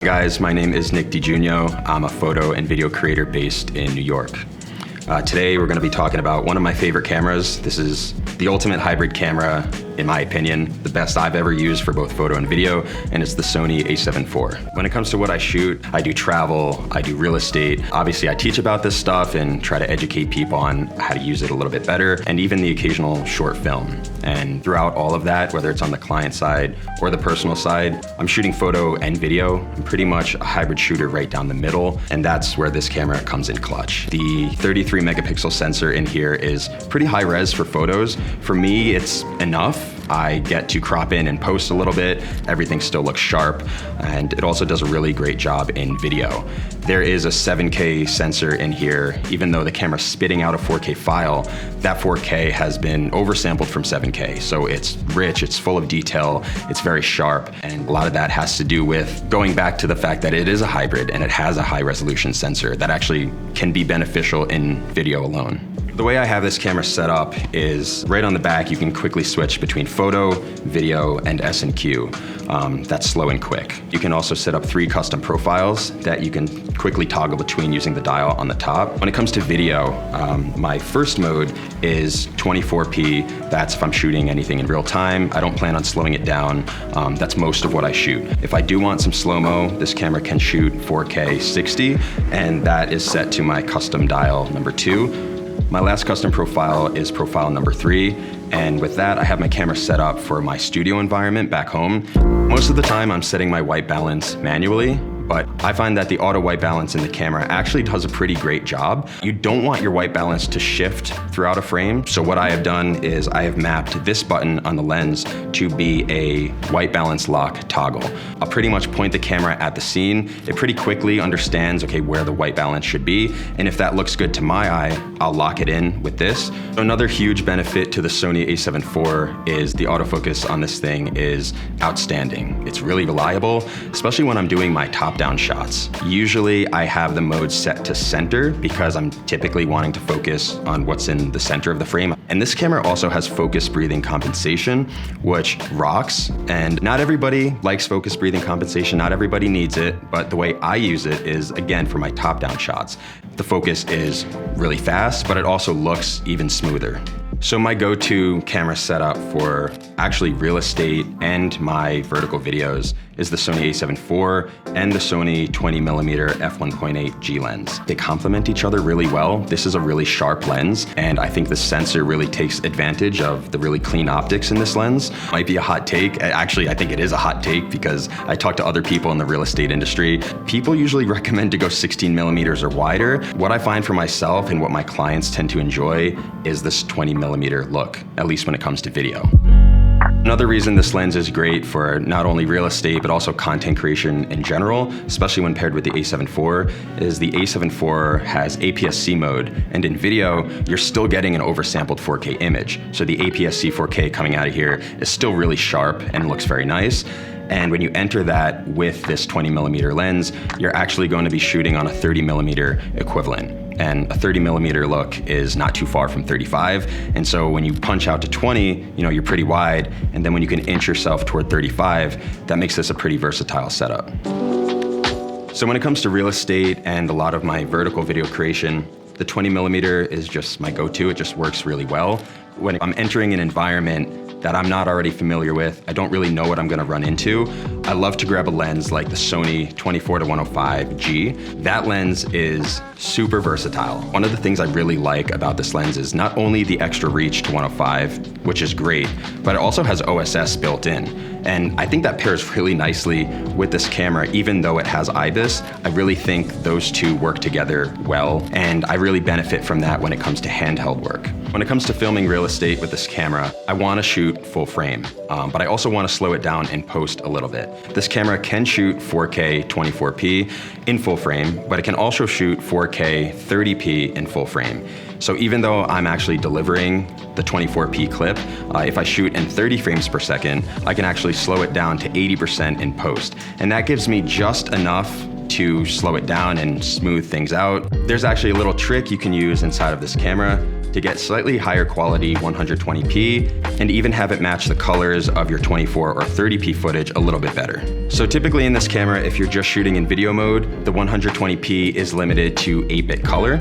Guys, my name is Nick Giugno. I'm a photo and video creator based in New York. Today we're going to be talking about one of my favorite cameras. This is the ultimate hybrid camera, in my opinion, the best I've ever used for both photo and video, and it's the Sony a7 IV. When it comes to what I shoot, I do travel, I do real estate. Obviously I teach about this stuff and try to educate people on how to use it a little bit better, and even the occasional short film. And throughout all of that, whether it's on the client side or the personal side, I'm shooting photo and video. I'm pretty much a hybrid shooter right down the middle, and that's where this camera comes in clutch. The 33 megapixel sensor in here is pretty high res for photos. For me, it's enough. I get to crop in and post a little bit. Everything still looks sharp, and it also does a really great job in video. There is a 7K sensor in here. Even though the camera's spitting out a 4K file, that 4K has been oversampled from 7K. So it's rich, it's full of detail, it's very sharp, and a lot of that has to do with going back to the fact that it is a hybrid and it has a high resolution sensor that actually can be beneficial in video alone. The way I have this camera set up is right on the back, you can quickly switch between photo, video, and S&Q. That's slow and quick. You can also set up 3 custom profiles that you can quickly toggle between using the dial on the top. When it comes to video, my first mode is 24p. That's if I'm shooting anything in real time. I don't plan on slowing it down. That's most of what I shoot. If I do want some slow-mo, this camera can shoot 4K 60, and that is set to my custom dial number 2. My last custom profile is profile number 3, and with that I have my camera set up for my studio environment back home. Most of the time I'm setting my white balance manually, but I find that the auto white balance in the camera actually does a pretty great job. You don't want your white balance to shift throughout a frame, so what I have done is I have mapped this button on the lens to be a white balance lock toggle. I'll pretty much point the camera at the scene. It pretty quickly understands, okay, where the white balance should be, and if that looks good to my eye, I'll lock it in with this. Another huge benefit to the Sony a7 IV is the autofocus on this thing is outstanding. It's really reliable, especially when I'm doing my top-down shots. Usually I have the mode set to center because I'm typically wanting to focus on what's in the center of the frame. And this camera also has focus breathing compensation, which rocks. And not everybody likes focus breathing compensation, not everybody needs it, but the way I use it is, again, for my top-down shots. The focus is really fast, but it also looks even smoother. So my go-to camera setup for actually real estate and my vertical videos is the Sony a7 IV and the Sony 20mm f1.8 G lens. They complement each other really well. This is a really sharp lens, and I think the sensor really takes advantage of the really clean optics in this lens. Might be a hot take. Actually, I think it is a hot take because I talk to other people in the real estate industry. People usually recommend to go 16mm or wider. What I find for myself and what my clients tend to enjoy is this 20mm look, at least when it comes to video. Another reason this lens is great for not only real estate, but also content creation in general, especially when paired with the a7 IV, is the a7 IV has APS-C mode, and in video, you're still getting an oversampled 4K image. So the APS-C 4K coming out of here is still really sharp and looks very nice. And when you enter that with this 20mm lens, you're actually going to be shooting on a 30mm equivalent. And a 30mm look is not too far from 35. And so when you punch out to 20, you're pretty wide. And then when you can inch yourself toward 35, that makes this a pretty versatile setup. So when it comes to real estate and a lot of my vertical video creation, the 20mm is just my go-to. It just works really well. When I'm entering an environment that I'm not already familiar with, I don't really know what I'm gonna run into, I love to grab a lens like the Sony 24-105 G. That lens is super versatile. One of the things I really like about this lens is not only the extra reach to 105, which is great, but it also has OSS built in. And I think that pairs really nicely with this camera, even though it has IBIS. I really think those two work together well, and I really benefit from that when it comes to handheld work. When it comes to filming real estate with this camera, I wanna shoot full frame, but I also wanna slow it down in post a little bit. This camera can shoot 4K 24p in full frame, but it can also shoot 4K 30p in full frame. So even though I'm actually delivering the 24p clip, if I shoot in 30 frames per second, I can actually slow it down to 80% in post. And that gives me just enough to slow it down and smooth things out. There's actually a little trick you can use inside of this camera to get slightly higher quality 120p and even have it match the colors of your 24 or 30p footage a little bit better. So typically in this camera, if you're just shooting in video mode, the 120p is limited to 8-bit color.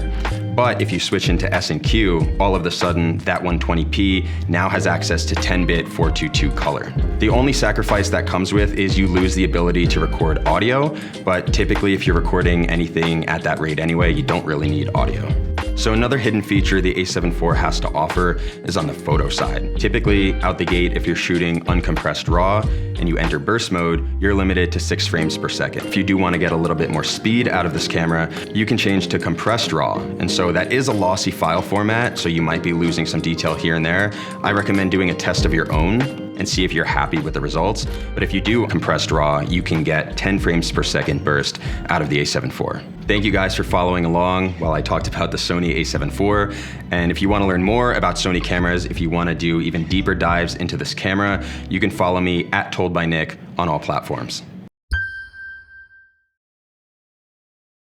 But if you switch into S and Q, all of a sudden that 120p now has access to 10-bit 422 color. The only sacrifice that comes with is you lose the ability to record audio, but typically if you're recording anything at that rate anyway, you don't really need audio. So another hidden feature the A7 IV has to offer is on the photo side. Typically, out the gate, if you're shooting uncompressed RAW and you enter burst mode, you're limited to 6 frames per second. If you do want to get a little bit more speed out of this camera, you can change to compressed RAW. And so that is a lossy file format, so you might be losing some detail here and there. I recommend doing a test of your own and see if you're happy with the results. But if you do compressed RAW, you can get 10 frames per second burst out of the A7 IV. Thank you guys for following along while I talked about the Sony A7 IV. And if you want to learn more about Sony cameras, if you want to do even deeper dives into this camera, you can follow me @ToldByNick on all platforms.